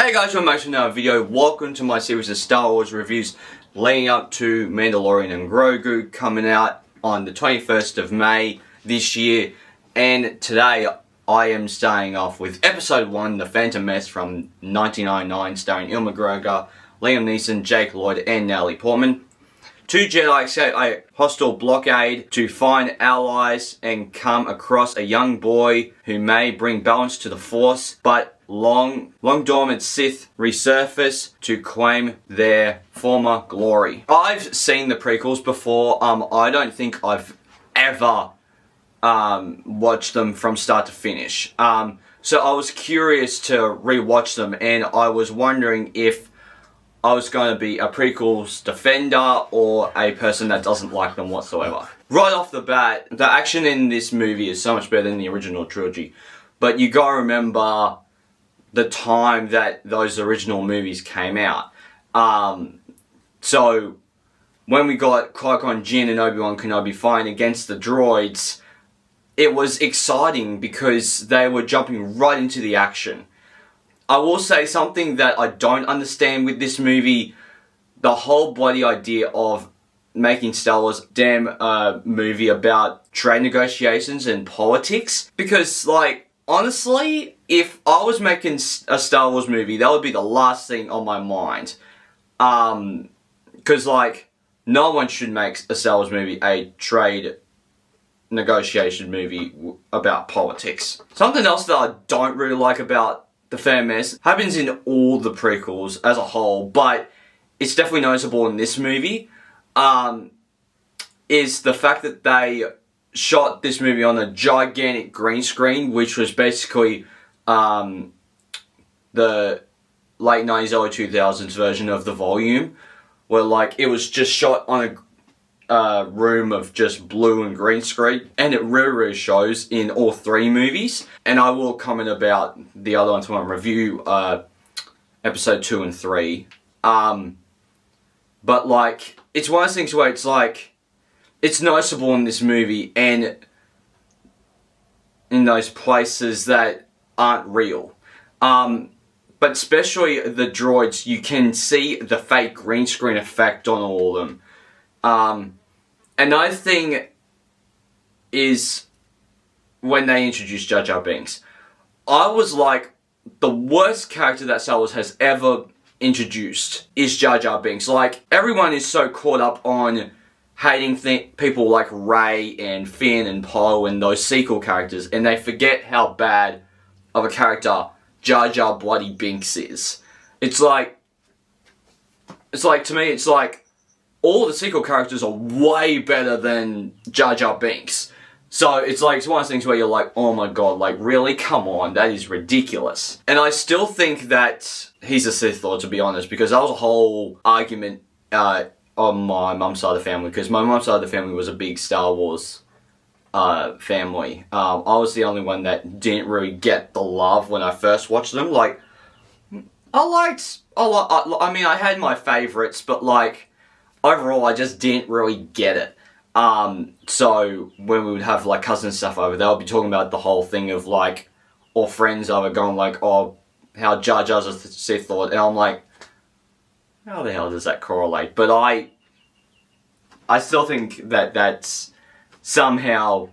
Hey guys, welcome back to another video. Welcome to my series of Star Wars reviews leading up to Mandalorian and Grogu coming out on the 21st of May this year. And today I am starting off with episode 1, The Phantom Menace from 1999, starring Ewan McGregor, Liam Neeson, Jake Lloyd and Natalie Portman. Two Jedi escape a hostile blockade to find allies and come across a young boy who may bring balance to the Force, but long dormant Sith resurface to claim their former glory. I've seen the prequels before. I don't think I've ever watched them from start to finish. So I was curious to rewatch them, and I was wondering if I was going to be a prequels defender or a person that doesn't like them whatsoever. Right off the bat, the action in this movie is so much better than the original trilogy. But you gotta remember the time that those original movies came out. So when we got Qui-Gon Jinn and Obi-Wan Kenobi fighting against the droids, it was exciting because they were jumping right into the action. I will say something that I don't understand with this movie, the whole bloody idea of making Star Wars damn movie about trade negotiations and politics. Because, like, honestly, if I was making a Star Wars movie, that would be the last thing on my mind. Because, like, no one should make a Star Wars movie a trade negotiation movie about politics. Something else that I don't really like about The Phantom Menace happens in all the prequels as a whole, but it's definitely noticeable in this movie, is the fact that they shot this movie on a gigantic green screen, which was basically the late 90s, early 2000s version of The Volume, where, like, it was just shot on a room of just blue and green screen, and it really shows in all three movies. And I will comment about the other ones when I review episode 2 and 3. But, like, it's one of those things where it's like, it's noticeable in this movie and in those places that aren't real. But especially the droids, you can see the fake green screen effect on all of them. Another thing is when they introduced Jar Jar Binks. I was like, the worst character that Star Wars has ever introduced is Jar Jar Binks. Like, everyone is so caught up on hating people like Rey and Finn and Poe and those sequel characters, and they forget how bad of a character Jar Jar bloody Binks is. It's like, to me, it's like, all the sequel characters are way better than Jar Jar Binks. So it's like, it's one of those things where you're like, oh my god, like, really? Come on, that is ridiculous. And I still think that he's a Sith Lord, to be honest, because that was a whole argument on my mum's side of the family, because my mum's side of the family was a big Star Wars family. I was the only one that didn't really get the love when I first watched them. Like, I mean, I had my favourites, but, like, overall, I just didn't really get it. So when we would have, like, cousins and stuff over, they would be talking about the whole thing of, like, or friends over going like, oh, how Jar Jar's a Sith Lord, and I'm like, how the hell does that correlate? But I still think that that's somehow,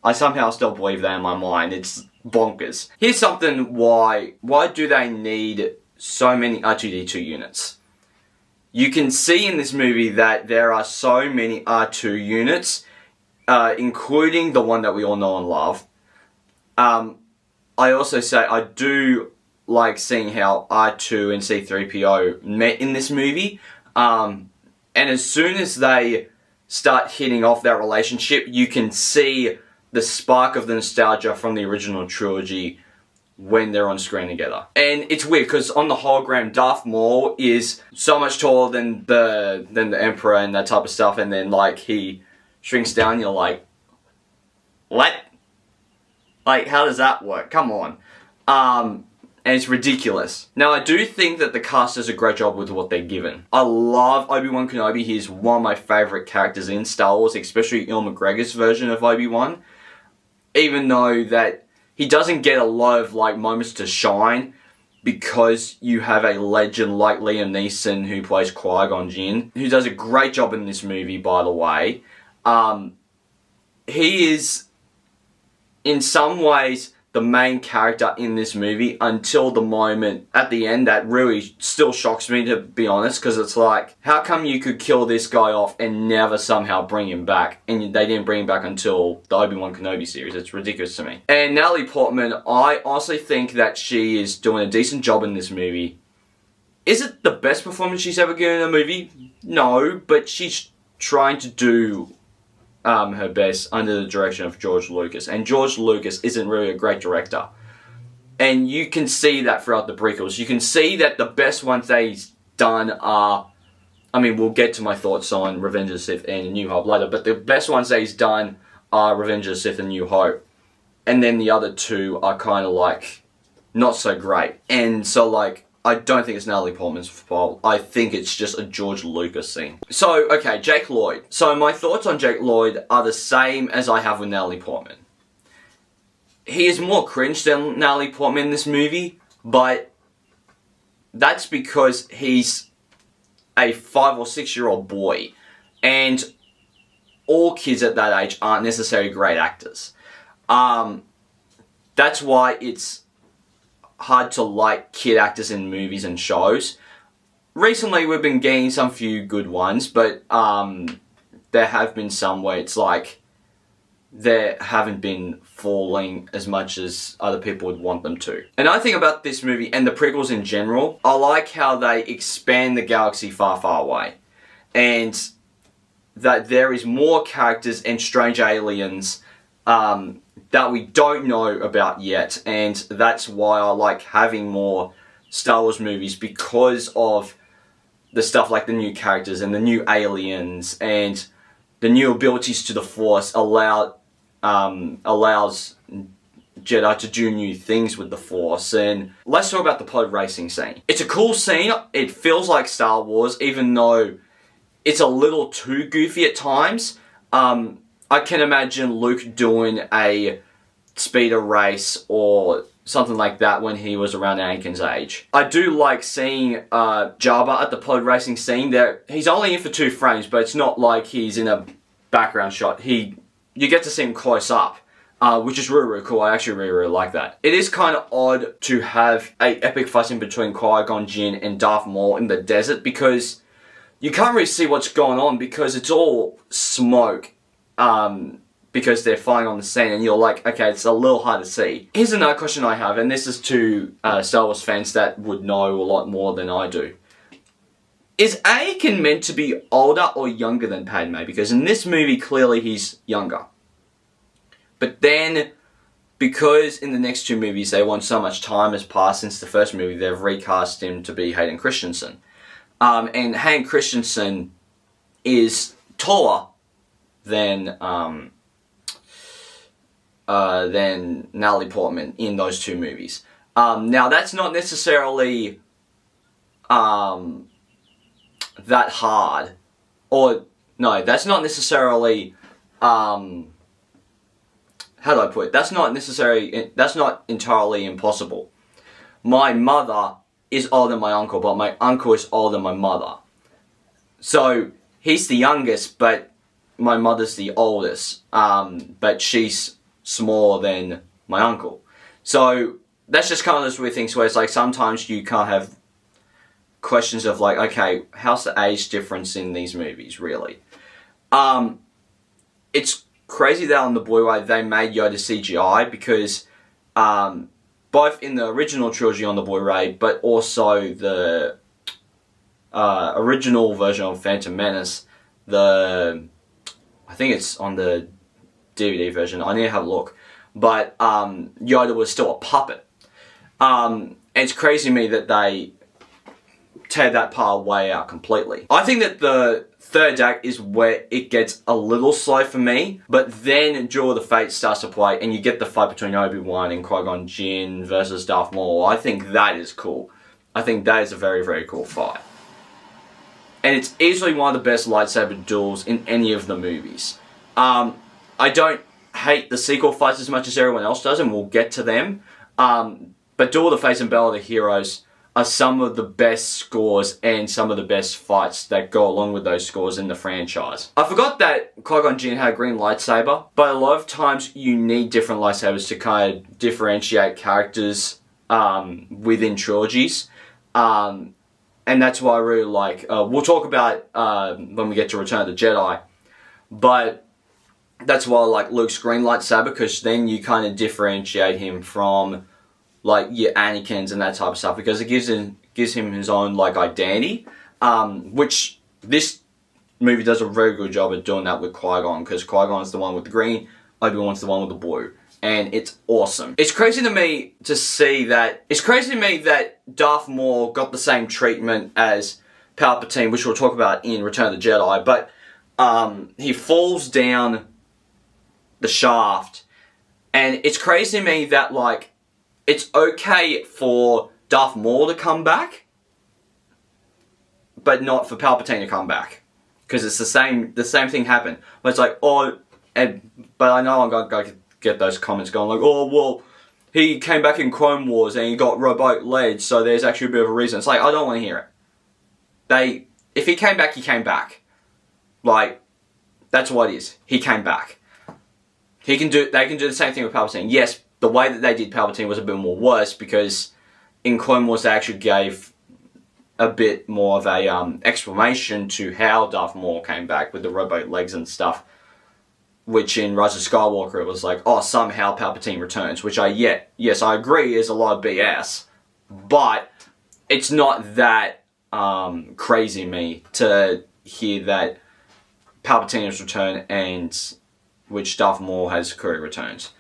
I somehow still believe that in my mind. It's bonkers. Here's something why do they need so many R2-D2 units? You can see in this movie that there are so many R2 units, including the one that we all know and love. I also say I do like seeing how R2 and C-3PO met in this movie. And as soon as they start hitting off that relationship, you can see the spark of the nostalgia from the original trilogy when they're on screen together. And it's weird, because on the hologram, Darth Maul is so much taller than the Emperor and that type of stuff, and then, like, he shrinks down, you're like, what? Like, how does that work? Come on. And it's ridiculous. Now, I do think that the cast does a great job with what they're given. I love Obi-Wan Kenobi. He's one of my favourite characters in Star Wars, especially Ewan McGregor's version of Obi-Wan. Even though that he doesn't get a lot of, like, moments to shine, because you have a legend like Liam Neeson who plays Qui-Gon Jinn, who does a great job in this movie, by the way. He is, in some ways, the main character in this movie until the moment at the end that really still shocks me, to be honest, because it's like, how come you could kill this guy off and never somehow bring him back? And they didn't bring him back until the Obi-Wan Kenobi series. It's ridiculous to me. And Natalie Portman, I honestly think that she is doing a decent job in this movie. Is it the best performance she's ever given in a movie? No, but she's trying to do her best under the direction of George Lucas. And George Lucas isn't really a great director. And you can see that throughout the prequels. You can see that the best ones that he's done are... I mean, we'll get to my thoughts on Revenge of the Sith and New Hope later, but the best ones that he's done are Revenge of the Sith and New Hope. And then the other two are kind of like, not so great. And so like, I don't think it's Natalie Portman's fault. I think it's just a George Lucas thing. So, okay, Jake Lloyd. So my thoughts on Jake Lloyd are the same as I have with Natalie Portman. He is more cringe than Natalie Portman in this movie, but that's because he's a 5 or 6 year old boy. And all kids at that age aren't necessarily great actors. That's why it's hard to like kid actors in movies and shows. Recently we've been getting some few good ones, but there have been some where it's like they haven't been falling as much as other people would want them to. And I think about this movie and the prequels in general, I like how they expand the galaxy far, far away. And that there is more characters and strange aliens that we don't know about yet, and that's why I like having more Star Wars movies, because of the stuff like the new characters and the new aliens and the new abilities to the Force allows Jedi to do new things with the Force. And let's talk about the pod racing scene. It's a cool scene. It feels like Star Wars, even though it's a little too goofy at times. I can imagine Luke doing a speeder race or something like that when he was around Anakin's age. I do like seeing Jabba at the pod racing scene. There, he's only in for 2 frames, but it's not like he's in a background shot. You get to see him close up, which is really, really cool. I actually really, really like that. It is kind of odd to have an epic fight in between Qui-Gon Jinn and Darth Maul in the desert, because you can't really see what's going on because it's all smoke. Because they're flying on the scene, and you're like, okay, it's a little hard to see. Here's another question I have, and this is to Star Wars fans that would know a lot more than I do. Is Anakin meant to be older or younger than Padme? Because in this movie, clearly he's younger. But then, because in the next 2 movies, they want so much time has passed since the first movie, they've recast him to be Hayden Christensen. And Hayden Christensen is taller than Natalie Portman in those 2 movies. Now that's not necessarily that hard, or no, that's not necessarily how do I put it? That's not entirely impossible. My mother is older than my uncle, but my uncle is older than my mother. So he's the youngest, but my mother's the oldest, but she's smaller than my uncle. So that's just kind of those weird things where it's like sometimes you can't have questions of like, okay, how's the age difference in these movies, really? It's crazy that on the Blu-ray they made Yoda CGI, because both in the original trilogy on the Blu-ray, but also the original version of Phantom Menace, I think it's on the DVD version. I need to have a look. But Yoda was still a puppet. And it's crazy to me that they tear that part way out completely. I think that the third act is where it gets a little slow for me, but then Duel of the Fates starts to play and you get the fight between Obi-Wan and Qui-Gon Jinn versus Darth Maul. I think that is cool. I think that is a very, very cool fight. And it's easily one of the best lightsaber duels in any of the movies. I don't hate the sequel fights as much as everyone else does, and we'll get to them. But Duel of the Fates and Battle of the Heroes are some of the best scores and some of the best fights that go along with those scores in the franchise. I forgot that Qui-Gon Jinn had a green lightsaber, but a lot of times you need different lightsabers to kind of differentiate characters within trilogies. And that's why I really like, we'll talk about when we get to Return of the Jedi, but that's why I like Luke's green lightsaber, because then you kind of differentiate him from like your Anakin's and that type of stuff, because it gives him his own like identity, which this movie does a very good job at doing that with Qui-Gon, because Qui-Gon's the one with the green, Obi-Wan's the one with the blue, and it's awesome. It's crazy to me that Darth Maul got the same treatment as Palpatine, which we'll talk about in Return of the Jedi, but he falls down the shaft, and it's crazy to me that like it's okay for Darth Maul to come back, but not for Palpatine to come back, because it's the same thing happened. But it's like, but I know I'm gonna get those comments going like, oh well, he came back in Clone Wars and he got robotic legs, so there's actually a bit of a reason. It's like, I don't want to hear it. If he came back, he came back. Like, that's what it is. He came back. They can do the same thing with Palpatine. Yes, the way that they did Palpatine was a bit more worse, because in Clone Wars they actually gave a bit more of a explanation to how Darth Maul came back with the robot legs and stuff. Which in Rise of Skywalker it was like, oh, somehow Palpatine returns, which yes, I agree is a lot of BS, but it's not that crazy to me to hear that Palpatine has returned and which Darth Maul has career returns.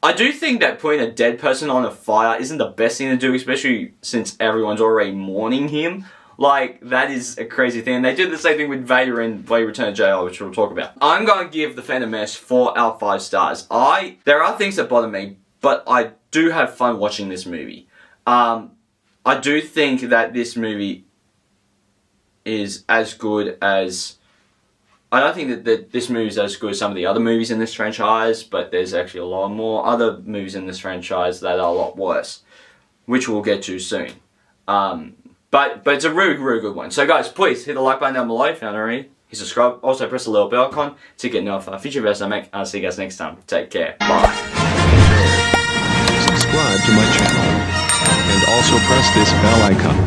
I do think that putting a dead person on a fire isn't the best thing to do, especially since everyone's already mourning him. Like, that is a crazy thing. And they did the same thing with Vader in Return of the Jedi, which we'll talk about. I'm going to give The Phantom Menace 4 out of 5 stars. There are things that bother me, but I do have fun watching this movie. I do think that this movie is as good as... I don't think that this movie is as good as some of the other movies in this franchise, but there's actually a lot more other movies in this franchise that are a lot worse, which we'll get to soon. But it's a really, really good one. So guys, please hit the like button down below if you haven't already. Hit subscribe. Also press the little bell icon to get notified of future videos I make. I'll see you guys next time. Take care. Bye. Subscribe to my channel. And also press this bell icon.